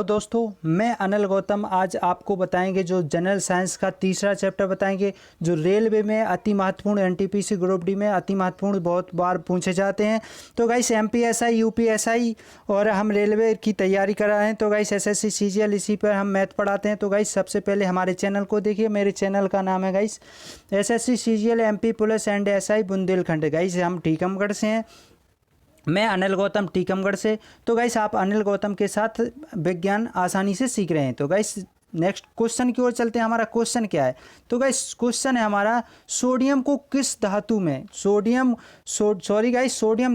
दोस्तों, मैं अनिल गौतम आज आपको बताएंगे जो जनरल साइंस का तीसरा चैप्टर बताएंगे जो रेलवे में अति महत्वपूर्ण एनटीपीसी ग्रुप डी में अति महत्वपूर्ण बहुत बार पूछे जाते हैं। तो गाइस एमपीएसआई यूपीएसआई और हम रेलवे की तैयारी कर रहे हैं। तो गाइस एसएससी सीजीएल इसी पर हम मैथ पढ़ाते हैं। तो गाइस सबसे पहले हमारे चैनल को देखिए। मेरे चैनल का नाम है guys SSC CGL MP police and SI Bundelkhand. Guys हम टीकमगढ़ से हैं। मैं अनिल गौतम टीकमगढ़ से। तो गाइस आप अनिल गौतम के साथ विज्ञान आसानी से सीख रहे हैं। तो गाइस नेक्स्ट क्वेश्चन की ओर चलते हैं। हमारा क्वेश्चन क्या है? तो गाइस क्वेश्चन है हमारा सोडियम को किस धातु में सोडियम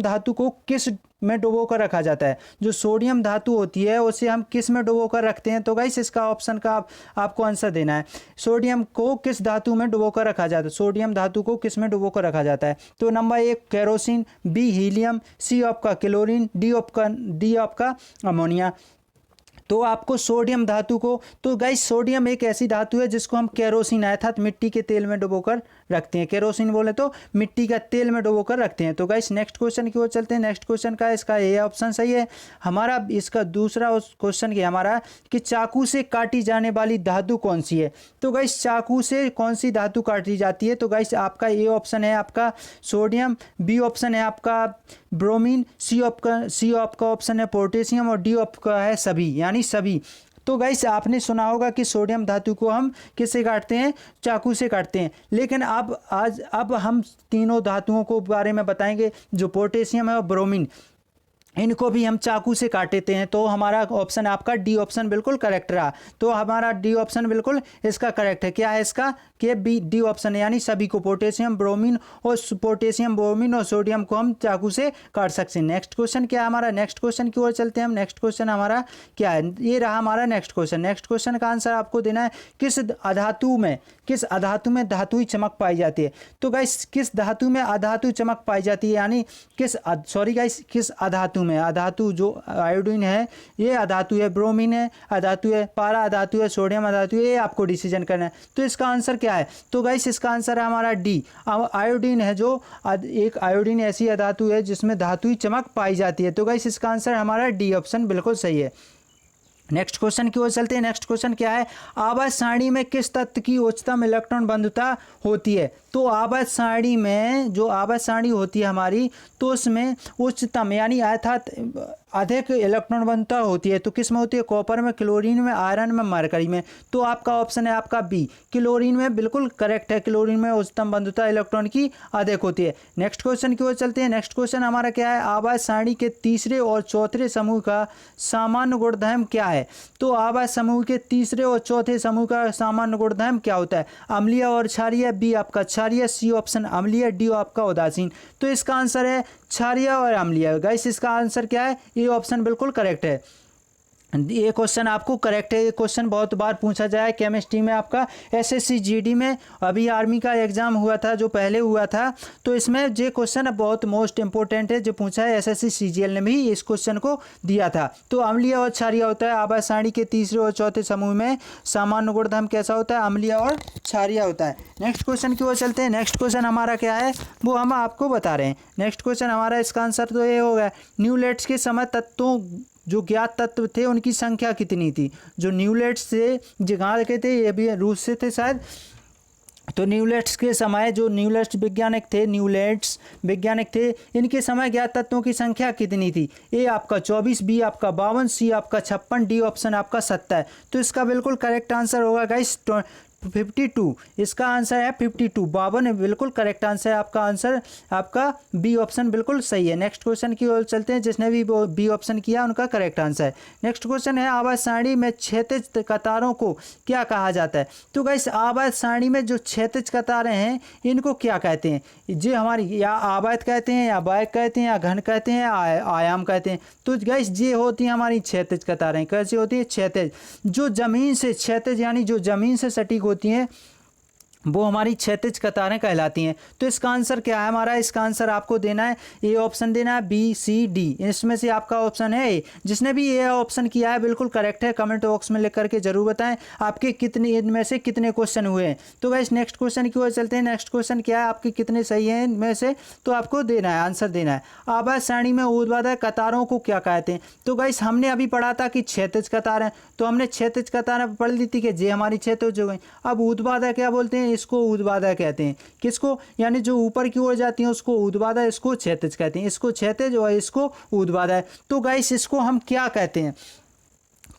धातु को किस में डुबो कर रखा जाता है? जो सोडियम धातु होती है उसे हम किस में डुबो कर रखते हैं? तो गाइस इसका ऑप्शन का आपको आंसर देना है। सोडियम को किस धातु में डुबो कर रखा जाता है? सोडियम धातु को किस में डुबो कर रखा जाता है? तो नंबर 1 केरोसिन, बी हीलियम, सी आपका क्लोरीन, डी आपका अमोनिया। तो आपको सोडियम धातु को, तो गाइस सोडियम एक ऐसी धातु है जिसको हम केरोसिन अर्थात मिट्टी के तेल में डुबोकर रखते हैं। केरोसिन बोले तो मिट्टी का तेल में डुबोकर रखते हैं। तो गाइस नेक्स्ट क्वेश्चन की ओर चलते हैं। नेक्स्ट क्वेश्चन का इसका ए ऑप्शन सही है हमारा। इसका दूसरा क्वेश्चन क्या हमारा कि चाकू से काटी जाने वाली धातु कौन सी है? तो गाइस चाकू से कौन सी धातु काटी जाती है? तो गाइस आपका ए ऑप्शन है आपका सोडियम, बी ऑप्शन है आपका ब्रोमीन, सी आपका ऑप्शन है पोटेशियम और डी आपका है सभी यानी सभी। तो गाइस आपने सुना होगा कि सोडियम धातु को हम किससे काटते हैं? चाकू से काटते हैं। लेकिन अब हम तीनों धातुओं को बारे में बताएंगे। जो पोटेशियम है और ब्रोमीन, इनको भी हम चाकू से काटते हैं। तो हमारा ऑप्शन आपका डी ऑप्शन बिल्कुल करेक्ट रहा। तो हमारा डी ऑप्शन बिल्कुल इसका करेक्ट है। क्या है इसका? कि बी डी ऑप्शन है यानी सभी को पोटेशियम ब्रोमीन और सोडियम को हम चाकू से काट सकते हैं। नेक्स्ट क्वेश्चन क्या है हमारा? नेक्स्ट क्वेश्चन की ओर चलते हैं हम। नेक्स्ट क्वेश्चन हमारा क्या है? ये रहा हमारा नेक्स्ट क्वेश्चन। नेक्स्ट क्वेश्चन का आंसर आपको देना है किस अधातु में धातुई चमक पाई जाती है? तो गाइस किस धातु में अधातु चमक पाई जाती है यानी किस अधातु में? अधातु जो आयोडीन है ये अधातु है, ब्रोमीन है अधातु है, पारा अधातु है, सोडियम अधातु है। ये आपको डिसीजन करना है। तो इसका आंसर क्या है? तो गाइस इसका आंसर है हमारा डी। आयोडीन है जो एक आयोडीन ऐसी अधातु है जिसमें धातुई चमक पाई जाती है। तो गाइस इसका आंसर हमारा डी ऑप्शन बिल्कुल सही है। नेक्स्ट क्वेश्चन की ओर चलते हैं। नेक्स्ट क्वेश्चन क्या है? आवर्त सारणी में किस तत्व की उच्चतम इलेक्ट्रॉन बंधुता होती है? तो आवर्त सारणी में जो आवर्त सारणी होती है हमारी, तो उसमें उच्चतम यानी अर्थात अधिक इलेक्ट्रॉन बंधुता होती है। तो किस में होती है? कॉपर में, क्लोरीन में, आयरन में, मरकरी में। तो आपका ऑप्शन है आपका बी, क्लोरीन में बिल्कुल करेक्ट है। क्लोरीन में उच्चतम बंधुता इलेक्ट्रॉन की अधिक होती है। नेक्स्ट क्वेश्चन की ओर चलते हैं। नेक्स्ट क्वेश्चन हमारा क्या है? आवर्त सारणी के तीसरे और चौथे समूह का सामान्य गुणधर्म क्या है? तो आवर्त समूह के तीसरे और चौथे समूह का सामान्य गुणधर्म क्या होता है? अम्लीय और क्षारीय, बी आपका क्षारीय, सी ऑप्शन अम्लीय, डी आपका उदासीन। तो इसका आंसर है क्षारीय और अम्लीय। गाइस इसका आंसर क्या है? ये ऑप्शन बिल्कुल करेक्ट है। ये क्वेश्चन आपको करेक्ट है। ये क्वेश्चन बहुत बार पूछा जाए केमिस्ट्री में आपका एसएससी जीडी में। अभी आर्मी का एग्जाम हुआ था जो पहले हुआ था, तो इसमें ये क्वेश्चन बहुत मोस्ट इंपॉर्टेंट है जो पूछा है। एसएससी सीजीएल ने भी इस क्वेश्चन को दिया था। तो अम्लीय और क्षारीय होता है। आवर्त सारणी के तीसरे और चौथे समूह में सामान्य गुणधर्म कैसा होता है? अम्लीय और क्षारीय होता है। नेक्स्ट क्वेश्चन की ओर चलते हैं। नेक्स्ट क्वेश्चन हमारा क्या है वो हम आपको बता रहे हैं। नेक्स्ट क्वेश्चन हमारा इसका आंसर तो ये होगा न्यूलेट्स के समय तत्वों जो ज्ञात तत्व थे उनकी संख्या कितनी थी? जो न्यूलेट्स से जगह के थे, ये भी रूस से थे शायद। तो न्यूलेट्स के समय जो न्यूलेट्स वैज्ञानिक थे इनके समय ज्ञात तत्वों की संख्या कितनी थी? ए आपका 24, बी आपका 52, सी आपका 56, डी ऑप्शन आपका 70। तो इसका बिल्कुल करेक्ट आंसर होगा गाइस 52। इसका आंसर है 52। 52 बिल्कुल करेक्ट आंसर है आपका। आंसर आपका बी ऑप्शन बिल्कुल सही है। नेक्स्ट क्वेश्चन की ओर चलते हैं। जिसने भी बी ऑप्शन किया उनका करेक्ट आंसर है। नेक्स्ट क्वेश्चन है आवर्त सारणी में क्षैतिज कतारों को क्या कहा जाता है? तो गाइस आवर्त सारणी में जो क्षैतिज कतारें हैं इनको क्या कहते हैं? जो हमारी या आवर्त कहते हैं या बायक कहते हैं या घन कहते हैं या आयाम कहते हैं। तो गाइस ये होती हैं हमारी क्षैतिज कतारें। कैसी होती है? क्षैतिज। जो जमीन से क्षैतिज यानी जो जमीन से सटीक होती हैं वो हमारी क्षैतिज कतारें कहलाती हैं। तो इसका आंसर क्या है हमारा? इसका आंसर आपको देना है, ए ऑप्शन देना है, बी सी डी, इसमें से आपका ऑप्शन है ए। जिसने भी ए ऑप्शन किया है बिल्कुल करेक्ट है। कमेंट बॉक्स में लिख करके जरूर बताएं आपके कितने इनमें से कितने क्वेश्चन हुए हैं। तो गाइस नेक्स्ट क्वेश्चन की ओर चलते हैं। नेक्स्ट क्वेश्चन क्या है, आपके कितने सही हैं इनमें से, तो आपको देना है, आंसर देना है। आवाज सारणी में ऊर्ध्वाधर कतारों को क्या कहते हैं? तो गाइस हमने अभी पढ़ा था कि क्षैतिज कतार है, तो हमने क्षैतिज कतारें पढ़ ली थी कि जे हमारी क्षैतिज हो गई। अब ऊर्ध्वाधर क्या बोलते हैं? इसको ऊर्ध्वाधर कहते हैं। किसको? यानी जो ऊपर की ओर जाती हैं उसको ऊर्ध्वाधर, इसको क्षैतिज कहते हैं। इसको क्षैतिज और इसको ऊर्ध्वाधर। तो गाइस इसको हम क्या कहते हैं,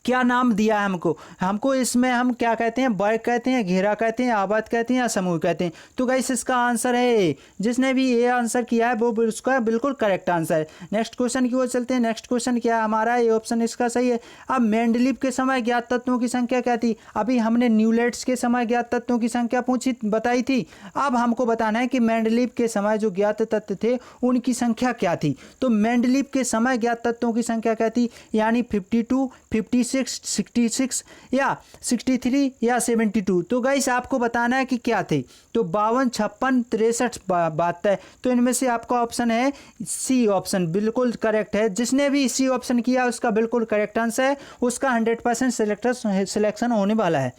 क्या नाम दिया है हमको? हमको इसमें हम क्या कहते हैं? वर्ग कहते हैं, घेरा कहते हैं, आवर्त कहते हैं या समूह कहते हैं। तो गाइस इसका आंसर है ए। जिसने भी ए आंसर किया है वो उसका बिल्कुल करेक्ट आंसर है। नेक्स्ट क्वेश्चन की ओर चलते हैं। नेक्स्ट क्वेश्चन क्या है हमारा? ए ऑप्शन इसका सही है। अब मेंडलीव के समय ज्ञात तत्वों की संख्या क्या थी? अभी हमने न्यूलेट्स के समय ज्ञात तत्वों की संख्या पूछी बताई थी। अब हमको बताना है कि मेंडलीव के समय जो ज्ञात तत्व थे उनकी संख्या क्या थी। तो मेंडलीव के समय ज्ञात तत्वों की संख्या क्या थी? यानी 52, 56, 66 या 63 या 72। तो गाइस आपको बताना है कि क्या थे। तो 52, 56, 63, 72। तो इनमें से आपका ऑप्शन है सी ऑप्शन बिल्कुल करेक्ट है। जिसने भी सी ऑप्शन किया उसका बिल्कुल करेक्ट आंसर है। उसका 100% सिलेक्शन होने वाला है।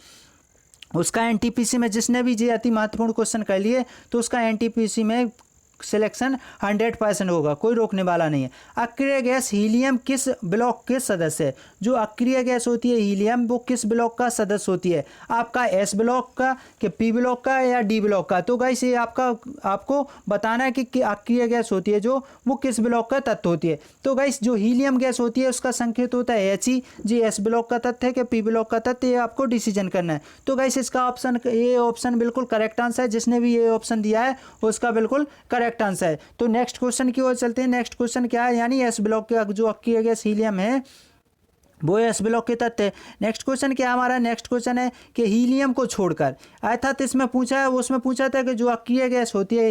उसका एनटीपीसी में जिसने भी ये अति महत्वपूर्ण क्वेश्चन कर लिए तो उसका एनटीपीसी में सिलेक्शन 100% होगा, कोई रोकने वाला नहीं है। अक्रिय गैस हीलियम किस ब्लॉक के सदस्य है? जो अक्रिय गैस होती है हीलियम वो किस ब्लॉक का सदस्य होती है? आपका एस ब्लॉक का, कि पी ब्लॉक का या डी ब्लॉक का? तो गाइस ये आपको बताना है कि अक्रिय गैस होती है जो वो किस ब्लॉक का तत्व होती है। तो गाइस जो हीलियम गैस होती है उसका संकेत होता है H E. G S block का तत्व है कि पी ब्लॉक का तत्व, ये आपको डिसीजन करना है। तो गाइस इसका ऑप्शन ए ऑप्शन बिल्कुल करेक्ट आंसर है। जिसने भी ये ऑप्शन दिया है उसका बिल्कुल करेक्ट आंसर है। तो नेक्स्ट क्वेश्चन की ओर चलते हैं। नेक्स्ट क्वेश्चन क्या है? यानी एस ब्लॉक का जो अक्रिय गैस हीलियम है वो एस ब्लॉक के तत्व है। नेक्स्ट क्वेश्चन क्या हमारा? नेक्स्ट क्वेश्चन है कि हीलियम को छोड़कर, अर्थात इसमें पूछा है, उसमें पूछा था कि जो अक्रिय गैस होती है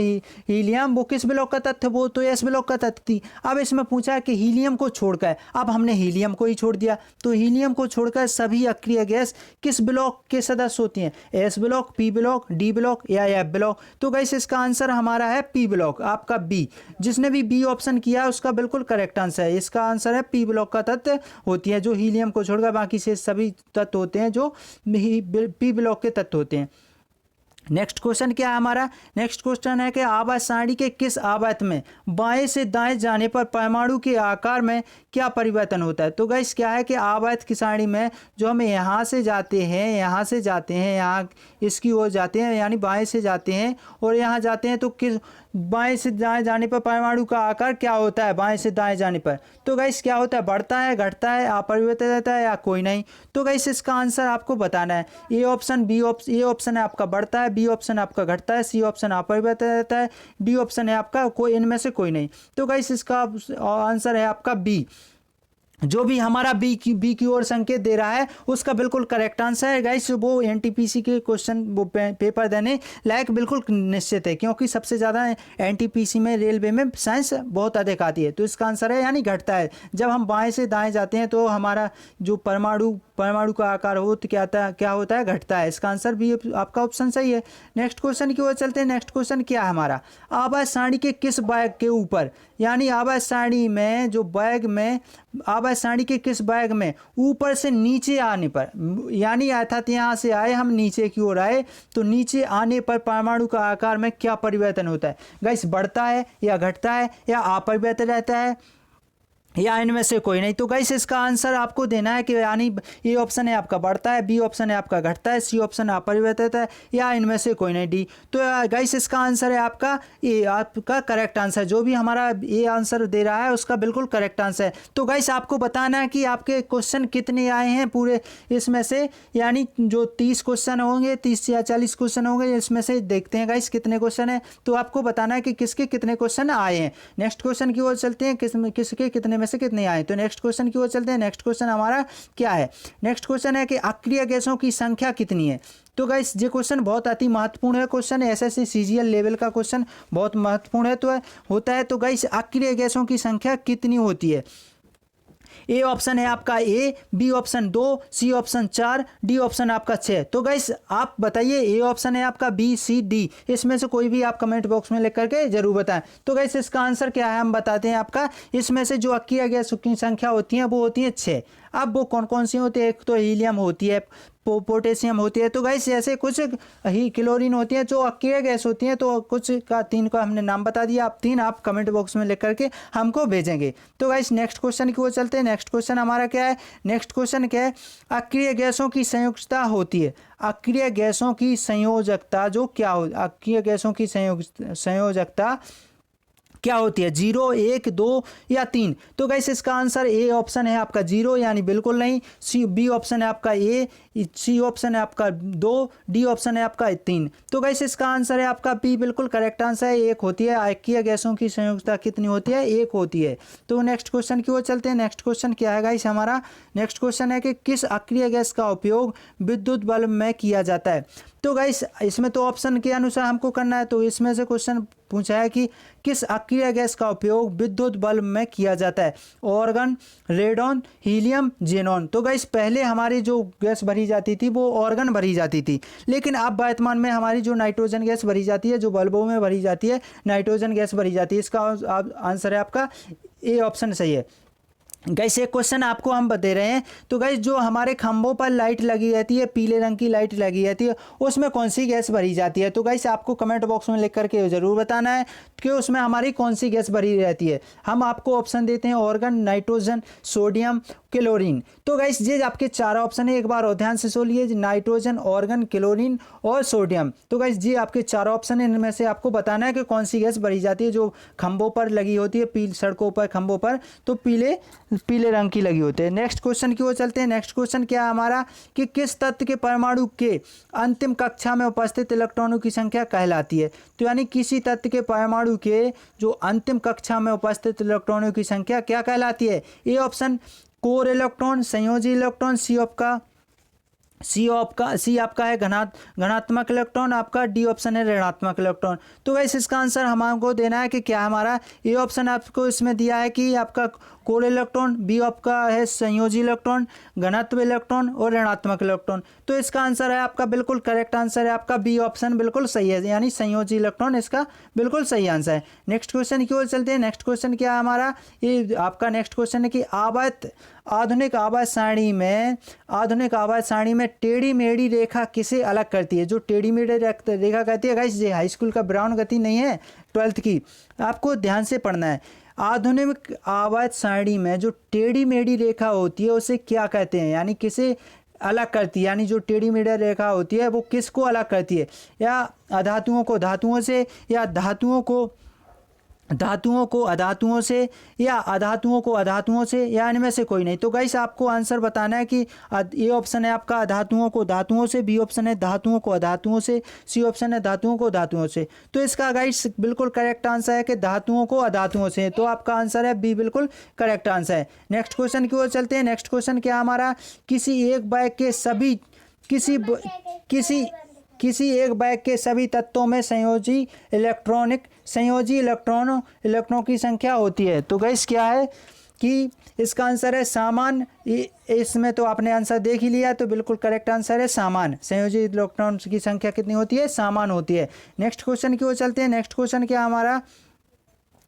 हीलियम वो किस ब्लॉक का तत्व है? वो तो एस ब्लॉक का तत्व थी। अब इसमें पूछा है कि हीलियम को छोड़कर, अब हमने हीलियम को ही छोड़ दिया। तो हीलियम को छोड़कर सभी अक्रिय गैस किस ब्लॉक के सदस्य होती हैं? S block, P block, D block या एफ ब्लॉक? तो गाइस इसका आंसर हमारा है पी ब्लॉक, आपका बी। जिसने भी बी ऑप्शन किया है उसका बिल्कुल करेक्ट आंसर है। इसका आंसर है पी ब्लॉक का तत्व होती है, जो हीलियम को छोड़कर बाकी से सभी तत्व होते हैं जो पी ब्लॉक के तत्व होते हैं। नेक्स्ट क्वेश्चन क्या है हमारा? नेक्स्ट क्वेश्चन है कि आवर्त सारणी के किस आवर्त में बाएं से दाएं जाने पर परमाणु के आकार में क्या परिवर्तन होता है? तो गाइस क्या है कि आवर्त की सारणी में जो हम यहाँ से जाते हैं, यहाँ इसकी ओर जाते हैं, यानी बाएं से जाते हैं और यहाँ जाते हैं, तो किस बाएं से दाएं जाने पर परमाणु का आकार क्या होता है? बाएं से दाएं जाने पर तो गाइस क्या होता है? बढ़ता है, घटता है, अपरिवर्तित रहता है या कोई नहीं? तो गाइस इसका आंसर आपको बताना है। A option, B option, A option है आपका बढ़ता है, बी ऑप्शन आपका घटता है, सी ऑप्शन अपरिवर्तित रहता है, डी ऑप्शन है आपका कोई, इनमें से कोई नहीं। तो गाइस इसका आंसर है आपका बी। जो भी हमारा बी की ओर संकेत दे रहा है उसका बिल्कुल करेक्ट आंसर है। गाइस वो एनटीपीसी के क्वेश्चन वो पेपर देने लायक बिल्कुल निश्चित है, क्योंकि सबसे ज़्यादा एनटीपीसी में रेलवे में साइंस बहुत अधिक आती है। तो इसका आंसर है यानी घटता है। जब हम बाएं से दाएं जाते हैं तो हमारा जो परमाणु का आकार हो तो क्या होता है? घटता है। इसका आंसर भी आपका ऑप्शन सही है। नेक्स्ट क्वेश्चन की ओर चलते हैं। नेक्स्ट क्वेश्चन क्या है हमारा? आवर्त सारणी के किस बैग के ऊपर, यानी आवर्त सारणी में जो बैग में आवर्त सारणी के किस बैग में ऊपर से नीचे आने पर, यानी अर्थात यहाँ से आए हम नीचे की ओर आए तो नीचे आने पर परमाणु का आकार में क्या परिवर्तन होता है? गाइस बढ़ता है या घटता है या अपरिवर्तित रहता है या इनमें से कोई नहीं? तो गाइस इसका आंसर आपको देना है कि यानी ए ऑप्शन है आपका बढ़ता है, बी ऑप्शन है आपका घटता है, सी ऑप्शन अपरिवर्तित है या इनमें से कोई नहीं, डी। तो गाइस इसका आंसर है आपका ए, आपका करेक्ट आंसर। जो भी हमारा ए आंसर दे रहा है उसका बिल्कुल करेक्ट आंसर है। तो गाइस आपको बताना है कि आपके क्वेश्चन कितने आए हैं पूरे इसमें से, यानी जो 30 क्वेश्चन होंगे, 30 या 40 क्वेश्चन होंगे, इसमें से देखते हैं गाइस कितने क्वेश्चन है। तो आपको बताना है कि किसके कितने क्वेश्चन आए हैं। नेक्स्ट क्वेश्चन की ओर चलते हैं, किसके कितने में से कितने आए। तो नेक्स्ट क्वेश्चन की ओर चलते हैं। नेक्स्ट क्वेश्चन हमारा क्या है? नेक्स्ट क्वेश्चन है कि अक्रिय गैसों की संख्या कितनी है। तो गाइस ये क्वेश्चन बहुत अति महत्वपूर्ण है। क्वेश्चन एसएससी सीजीएल लेवल का क्वेश्चन बहुत महत्वपूर्ण है तो होता है। तो गाइस अक्रिय गैसों की संख्या कितनी होती है? ए ऑप्शन है आपका A, B option 2, C option 4, D option आपका 6। तो गाइस आप बताइए ए ऑप्शन है आपका बी, सी, डी, इसमें से कोई भी आप कमेंट बॉक्स में लिख करके जरूर बताएं। तो गाइस इसका आंसर क्या है हम बताते हैं आपका। इसमें से जो अक्रिय गैसों की संख्या होती है वो होती है 6। अब वो कौन कौन सी होती है, एक तो हीलियम होती है, पोटेशियम होती है। तो गाइस ऐसे कुछ ही क्लोरीन होती है जो अक्रिय गैस होती हैं। तो कुछ का 3 का हमने नाम बता दिया, आप 3 आप कमेंट बॉक्स में लिख करके हमको भेजेंगे। तो गाइस नेक्स्ट क्वेश्चन की ओर चलते हैं। नेक्स्ट क्वेश्चन हमारा क्या है, नेक्स्ट क्वेश्चन क्या है, अक्रिय गैसों की संयोजकता होती है। अक्रिय गैसों की संयोजकता जो क्या हो, अक्रिय गैसों की संयोजकता क्या होती है, 0, 1, 2 या 3। तो गाइस इसका आंसर ए ऑप्शन है आपका 0 यानी बिल्कुल नहीं, सी, बी ऑप्शन है आपका ए, सी ऑप्शन है आपका 2, डी ऑप्शन है आपका 3। तो गाइस इसका आंसर है आपका बी, बिल्कुल करेक्ट आंसर है, 1 होती है। अक्रिय गैसों की संयोजकता कितनी होती है, 1 होती है। तो नेक्स्ट क्वेश्चन की ओर चलते हैं। नेक्स्ट क्वेश्चन क्या है गाइस हमारा, नेक्स्ट क्वेश्चन है कि किस अक्रिय गैस का उपयोग विद्युत बल्ब में किया जाता है। तो गाइस इसमें तो ऑप्शन के अनुसार हमको करना है। तो इसमें से क्वेश्चन पूछा है कि किस अक्रिय गैस का उपयोग विद्युत बल्ब में किया जाता है, ऑर्गन, रेडॉन, हीलियम, जेनॉन। तो गाइस पहले हमारी जो गैस भरी जाती थी वो ऑर्गन भरी जाती थी, लेकिन अब वर्तमान में हमारी जो नाइट्रोजन गैस भरी जाती है, जो बल्बों में भरी जाती है नाइट्रोजन गैस भरी जाती है। इसका आंसर है आपका ए ऑप्शन सही है। गाइस एक क्वेश्चन आपको हम बता रहे हैं। तो गाइस जो हमारे खंभों पर लाइट लगी रहती है, पीले रंग की लाइट लगी रहती है, उसमें कौन सी गैस भरी जाती है। तो गाइस आपको कमेंट बॉक्स में लिख करके ज़रूर बताना है कि उसमें हमारी कौन सी गैस भरी रहती है। हम आपको ऑप्शन देते हैं ऑर्गन, नाइट्रोजन, सोडियम, क्लोरीन। तो गाइस ये आपके 4 ऑप्शन है, एक बार और ध्यान से सुन लिए, नाइट्रोजन, ऑर्गन, क्लोरीन और सोडियम। तो गाइस ये आपके 4 ऑप्शन है, इनमें से आपको बताना है कि कौन सी गैस भरी जाती है जो खंभों पर लगी होती है, सड़कों पर, खंभों पर, तो पीले रंग की लगी होती है। नेक्स्ट क्वेश्चन की ओर चलते हैं। नेक्स्ट क्वेश्चन क्या है हमारा कि किस तत्व के परमाणु के अंतिम कक्षा में उपस्थित इलेक्ट्रॉनों की संख्या कहलाती है। तो यानी किसी तत्व के परमाणु के जो अंतिम कक्षा में उपस्थित इलेक्ट्रॉनों की संख्या क्या कहलाती है। ए ऑप्शन कोर इलेक्ट्रॉन, संयोजी इलेक्ट्रॉन, सी आपका है घनात्मक इलेक्ट्रॉन, आपका डी ऑप्शन है ऋणात्मक इलेक्ट्रॉन। तो गाइस इसका आंसर हमको देना है कि क्या हमारा ए ऑप्शन आपको इसमें दिया है कि आपका कोर इलेक्ट्रॉन, बी आपका है संयोजी इलेक्ट्रॉन, घनत्व इलेक्ट्रॉन और ऋणात्मक इलेक्ट्रॉन। तो इसका आंसर है आपका बिल्कुल करेक्ट आंसर है आपका बी ऑप्शन बिल्कुल सही है, यानी संयोजी इलेक्ट्रॉन इसका बिल्कुल सही आंसर है। नेक्स्ट क्वेश्चन की ओर चलते हैं। नेक्स्ट क्वेश्चन क्या है हमारा, ये आपका नेक्स्ट क्वेश्चन है कि आधुनिक आवाज सारणी में टेढ़ी मेढ़ी रेखा किसे अलग करती है। जो टेढ़ी मेढ़ी रेखा कहती है गाइस, ये हाई स्कूल का ब्राउन गति नहीं है, 12th की, आपको ध्यान से पढ़ना है। आधुनिक आवाज सारणी में जो टेढ़ी मेढ़ी रेखा होती है उसे क्या कहते हैं, यानी किसे अलग करती है, यानी जो टेढ़ी मेढ़ी रेखा होती है वो किसको अलग करती है, या अधातुओं को धातुओं से, या धातुओं को अधातुओं से, या अधातुओं को अधातुओं से, या इनमें से कोई नहीं। तो गाइस आपको आंसर बताना है कि ए ऑप्शन है आपका धातुओं को धातुओं से, बी ऑप्शन है धातुओं को अधातुओं से, सी ऑप्शन है धातुओं को धातुओं से। तो इसका गाइस बिल्कुल करेक्ट आंसर है कि धातुओं को अधातुओं से। तो आपका आंसर है बी, बिल्कुल करेक्ट आंसर है। नेक्स्ट क्वेश्चन की ओर चलते हैं। नेक्स्ट क्वेश्चन क्या हमारा, किसी एक बैग के सभी तत्वों में संयोजी इलेक्ट्रॉनों की संख्या होती है। तो गाइस क्या है कि इसका आंसर है सामान। इसमें तो आपने आंसर देख ही लिया, तो बिल्कुल करेक्ट आंसर है सामान। संयोजी इलेक्ट्रॉन की संख्या कितनी होती है, सामान होती है। नेक्स्ट क्वेश्चन की ओर चलते हैं। नेक्स्ट क्वेश्चन क्या हमारा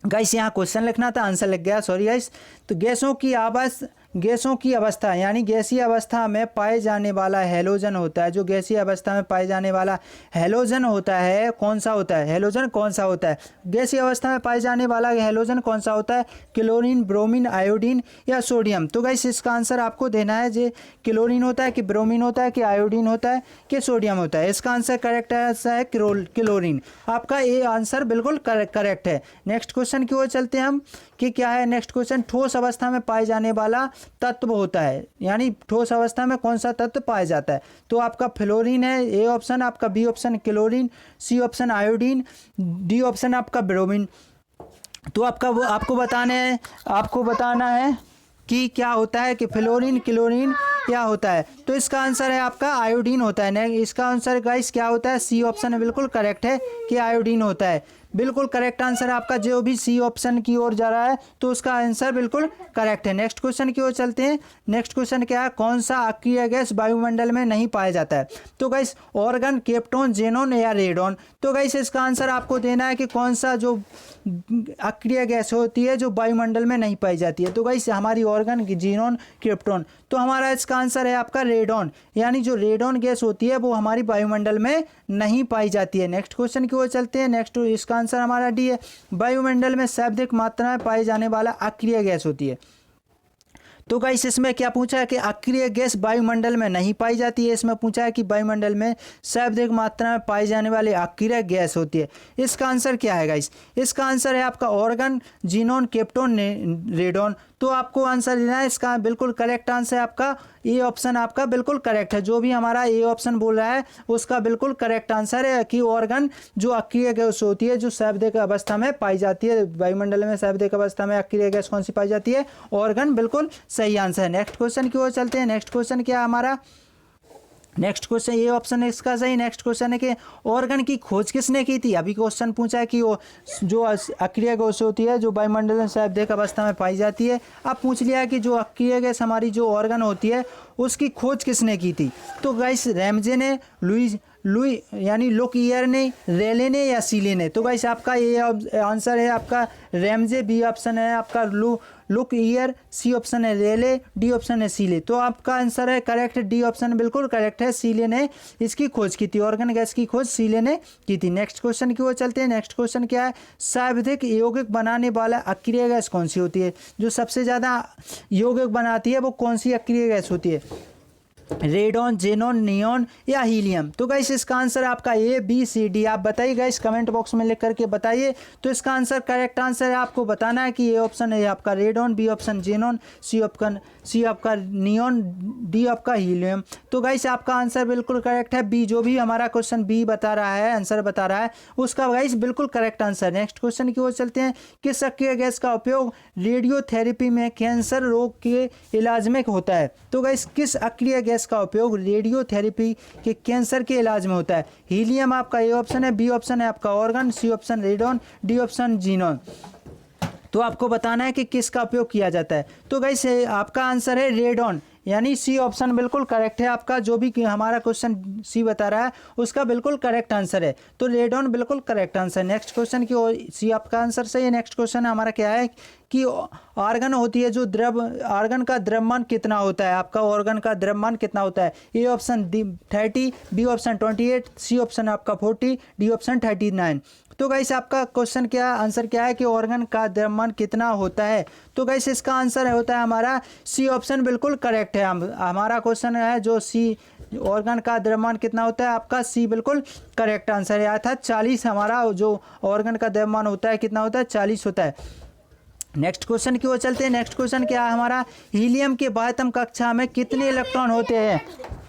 गाइस, यहाँ क्वेश्चन लिखना था, आंसर लिख गया, सॉरी गाइस। तो गैसों की अवस्था यानी गैसीय अवस्था में पाए जाने वाला हैलोजन होता है। जो गैसीय अवस्था में पाए जाने वाला हैलोजन होता है, कौन सा होता है, हैलोजन कौन सा होता है, गैसीय अवस्था में पाए जाने वाला हैलोजन कौन सा होता है, क्लोरीन, ब्रोमीन, आयोडीन या सोडियम। तो गाइस इसका आंसर आपको देना है, जे क्लोरीन होता है कि ब्रोमीन होता है कि आयोडीन होता है कि सोडियम होता है। इसका आंसर करेक्ट आंसर है क्लोरीन। आपका ये आंसर बिल्कुल करेक्ट है। नेक्स्ट क्वेश्चन की ओर चलते हैं हम कि क्या है नेक्स्ट क्वेश्चन, ठोस अवस्था में पाए जाने वाला तत्व होता है, यानी ठोस अवस्था में कौन सा तत्व पाया जाता है। तो आपका फ्लोरीन है ए ऑप्शन, आपका B option chlorine, C option iodine, D option आपका ब्रोमीन। तो आपको बताना है कि क्या होता है, कि फ्लोरीन, क्लोरीन क्या होता है। तो इसका आंसर है आपका आयोडीन होता है। इसका आंसर गाइस क्या होता है, सी ऑप्शन बिल्कुल करेक्ट है कि आयोडीन होता है। बिल्कुल करेक्ट आंसर आपका जो भी सी ऑप्शन की ओर जा रहा है तो उसका आंसर बिल्कुल करेक्ट है। नेक्स्ट क्वेश्चन की ओर चलते हैं। नेक्स्ट क्वेश्चन क्या है, कौन सा अक्रिय गैस वायुमंडल में नहीं पाया जाता है? तो गाइस ऑर्गन, केप्टॉन, जेनॉन या रेडॉन। तो गाइस इसका आंसर आपको देना है कि कौन सा जो अक्रिय गैस होती है जो वायुमंडल में नहीं पाई जाती है। तो गाइस हमारी ऑर्गन, जेनॉन, केप्टॉन, तो हमारा इसका आंसर है आपका रेडॉन, यानी जो रेडॉन गैस होती है वो हमारी वायुमंडल में नहीं पाई जाती है। नेक्स्ट क्वेश्चन की ओर चलते हैं। नेक्स्ट इसका आंसर हमारा डी है, वायुमंडल में सर्वाधिक मात्रा में पाई जाने वाला अक्रिय गैस होती है। तो गाइस इसमें क्या पूछा है कि अक्रिय गैस वायुमंडल में नहीं पाई जाती है। इसमें पूछा है कि वायुमंडल में सर्वाधिक मात्रा में पाई जाने वाली अक्रिय गैस होती है। इसका आंसर क्या है गाइस? इसका आंसर है आपका ऑर्गन, जीनोन, केप्टॉन, रेडॉन। तो आपको आंसर देना है, इसका बिल्कुल करेक्ट आंसर है आपका ए ऑप्शन आपका बिल्कुल करेक्ट है। जो भी हमारा ए ऑप्शन बोल रहा है उसका बिल्कुल करेक्ट आंसर है कि ऑर्गन जो अक्रिय गैस होती है जो सर्वाधिक अवस्था में पाई जाती है वायुमंडल में, सर्वाधिक अवस्था में अक्रिय गैस कौन सी पाई जाती है? ऑर्गन, बिल्कुल सही आंसर है। नेक्स्ट क्वेश्चन की ओर चलते हैं। नेक्स्ट क्वेश्चन क्या है हमारा? नेक्स्ट क्वेश्चन ये ऑप्शन है इसका सही। नेक्स्ट क्वेश्चन है कि ऑर्गन की खोज किसने की थी? अभी क्वेश्चन पूछा है कि वो जो अक्रिय गैस होती है जो वायुमंडल में सर्वाधिक अवस्था में पाई जाती है। अब पूछ लिया है कि जो अक्रिय गैस हमारी जो ऑर्गन होती है उसकी खोज किसने की थी? तो गाइस रैमजे ने, लुई यानी लुक ईयर ने, रेले ने या सीले ने। तो गाइस आपका ये आंसर है आपका रैमजे, बी ऑप्शन है आपका लुक ईयर, सी ऑप्शन है रेले, डी ऑप्शन है सीले। तो आपका आंसर है करेक्ट, डी ऑप्शन बिल्कुल करेक्ट है। सीले ने इसकी खोज की थी, ऑर्गन गैस की खोज सीले ने की थी। नेक्स्ट क्वेश्चन की ओर चलते हैं। नेक्स्ट क्वेश्चन क्या है? सर्वाधिक यौगिक बनाने वाला अक्रिय गैस कौन सी होती है? जो सबसे ज़्यादा यौगिक बनाती है वो कौन सी अक्रिय गैस होती है? रेडॉन, जेनॉन, नियॉन या हीलियम। तो गाइस इसका आंसर आपका ए, बी, सी, डी। आप बताइए गाइस, कमेंट बॉक्स में लिख करके बताइए। तो इसका आंसर करेक्ट आंसर है आपको बताना है कि ए ऑप्शन है आपका रेडॉन, बी ऑप्शन जेनॉन, सी आपका नियॉन, डी आपका हीलियम। तो गाइस आपका आंसर बिल्कुल करेक्ट है बी। जो भी हमारा क्वेश्चन बी बता रहा है, आंसर बता रहा है उसका गाइस बिल्कुल करेक्ट आंसर। नेक्स्ट क्वेश्चन की ओर चलते हैं। किस अक्रिय गैस का उपयोग रेडियोथेरेपी में कैंसर रोग के इलाज में होता है? तो गाइस किस अक्रिय गैस का उपयोग रेडियोथेरेपी के कैंसर के इलाज में होता है? हीलियम आपका ए ऑप्शन है, बी ऑप्शन है आपका argon, C option radon, D option xenon. तो आपको बताना है कि किसका उपयोग किया जाता है। तो गाइस आपका आंसर है रेडॉन, यानी सी ऑप्शन बिल्कुल करेक्ट है आपका। जो भी हमारा क्वेश्चन सी बता रहा है उसका बिल्कुल करेक्ट आंसर है। तो रेडॉन बिल्कुल करेक्ट आंसर। नेक्स्ट क्वेश्चन की ओर सी आपका आंसर सही है। नेक्स्ट क्वेश्चन हमारा क्या है कि ऑर्गन होती है जो ऑर्गन का द्रव्यमान कितना होता है? आपका ऑर्गन का द्रव्यमान कितना होता है? A option 30, B option 28, C option आपका 40, डी ऑप्शन 39। तो गाइस आपका क्वेश्चन क्या आंसर क्या है कि ऑर्गन का द्रव्यमान कितना होता है? तो गाइस इसका आंसर होता है हमारा सी ऑप्शन बिल्कुल करेक्ट है। हमारा क्वेश्चन है जो सी ऑर्गन का द्रव्यमान कितना होता है, आपका सी बिल्कुल करेक्ट आंसर है। अर्थात 40 हमारा जो ऑर्गन का द्रव्यमान होता है कितना होता है? 40 होता है। नेक्स्ट क्वेश्चन की ओर चलते हैं। नेक्स्ट क्वेश्चन क्या है हमारा? हीलियम के बाह्यतम कक्षा में कितने इलेक्ट्रॉन होते हैं?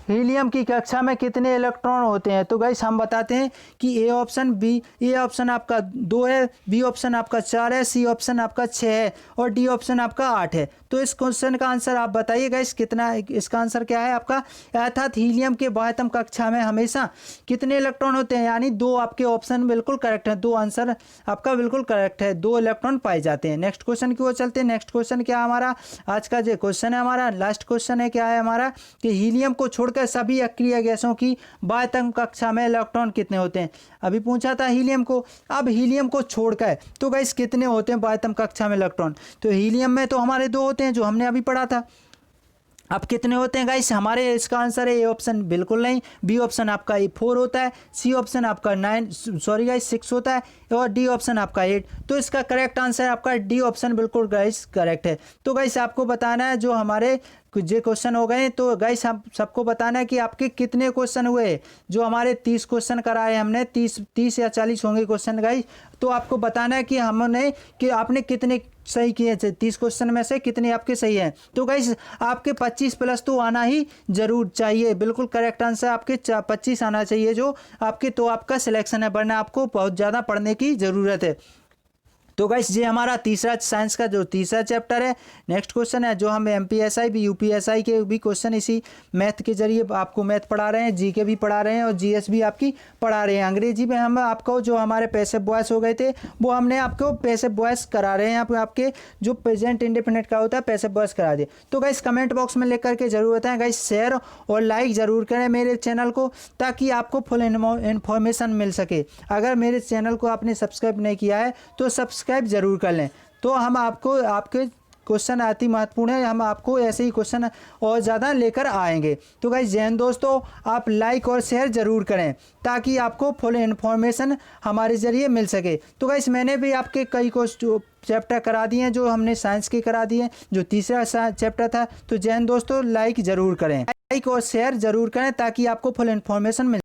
हीलियम की कक्षा में कितने इलेक्ट्रॉन होते हैं? तो गाइस हम बताते हैं कि ए ऑप्शन आपका 2 है, बी ऑप्शन आपका 4 है, सी ऑप्शन आपका 6 है और डी ऑप्शन आपका 8 है। तो इस क्वेश्चन का आंसर आप बताइए गाइस कितना, इसका आंसर क्या है आपका? अर्थात हीलियम के बाह्यतम कक्षा में हमेशा कितने इलेक्ट्रॉन होते हैं? यानी 2 आपके ऑप्शन बिल्कुल करेक्ट है। 2 आंसर आपका बिल्कुल करेक्ट है, 2 इलेक्ट्रॉन पाए जाते हैं। नेक्स्ट क्वेश्चन की ओर चलते हैं। नेक्स्ट क्वेश्चन क्या है हमारा? आज का जो क्वेश्चन है हमारा लास्ट क्वेश्चन है, क्या है हमारा कि हीलियम को छोड़कर सभी अक्रिय गैसों की बाह्यतम कक्षा में इलेक्ट्रॉन कितने होते हैं? अभी पूछा था हीलियम को, अब हीलियम को छोड़कर तो गाइस कितने होते हैं बाह्यतम कक्षा में इलेक्ट्रॉन? तो हीलियम में तो हमारे 2 होते हैं जो हमने अभी पढ़ा था। अब कितने होते हैं गाइस हमारे? इसका आंसर है ए ऑप्शन बिल्कुल नहीं, बी ऑप्शन आपका 4 होता है, सी ऑप्शन आपका 6 होता है और डी ऑप्शन आपका 8। तो इसका करेक्ट आंसर आपका डी ऑप्शन बिल्कुल गाइस करेक्ट है। तो गाइस आपको बताना है जो हमारे जो क्वेश्चन हो गए, तो गाइस हम सबको बताना है कि आपके कितने क्वेश्चन हुए। जो हमारे 30 क्वेश्चन कराए हमने, 30 या 40 होंगे क्वेश्चन गाइस। तो आपको बताना है कि हमने कि आपने कितने सही किए थे, 30 क्वेश्चन में से कितने आपके सही हैं। तो गाइस आपके 25 प्लस तो आना ही जरूर चाहिए, बिल्कुल करेक्ट आंसर आपके 25 आना चाहिए जो आपके, तो आपका सिलेक्शन है, वरना आपको बहुत ज़्यादा पढ़ने की ज़रूरत है। तो गाइस ये हमारा तीसरा साइंस का जो तीसरा चैप्टर है। नेक्स्ट क्वेश्चन है जो हम एमपीएसआई भी यूपीएसआई के भी क्वेश्चन इसी मैथ के जरिए आपको मैथ पढ़ा रहे हैं, जीके भी पढ़ा रहे हैं और जीएस भी आपकी पढ़ा रहे हैं। अंग्रेजी में हम आपको जो हमारे पैसिव वॉइस हो गए थे वो हमने आपको पैसिव वॉइस करा रहे हैं। यहाँ पे आपके जो प्रेजेंट इंडेफिनिट का होता है पैसिव वॉइस करा दिए। तो गाइस कमेंट बॉक्स में लिख करके जरूर बताएं। गाइस शेयर और लाइक ज़रूर करें मेरे चैनल को, ताकि आपको फुल इन्फॉर्मेशन मिल सके। अगर मेरे चैनल को आपने सब्सक्राइब नहीं किया है तो सब्सक्राइब जरूर कर लें। तो हम आपको आपके क्वेश्चन अति महत्वपूर्ण है, हम आपको ऐसे ही क्वेश्चन और ज़्यादा लेकर आएंगे। तो गाइस जय हिंद दोस्तों, आप लाइक और शेयर ज़रूर करें ताकि आपको फुल इन्फॉर्मेशन हमारे ज़रिए मिल सके। तो गाइस मैंने भी आपके कई चैप्टर करा दिए हैं, जो हमने साइंस के करा दिए, जो तीसरा चैप्टर था। तो जय हिंद दोस्तों, लाइक ज़रूर करें, लाइक और शेयर ज़रूर करें ताकि आपको फुल इन्फॉर्मेशन मिल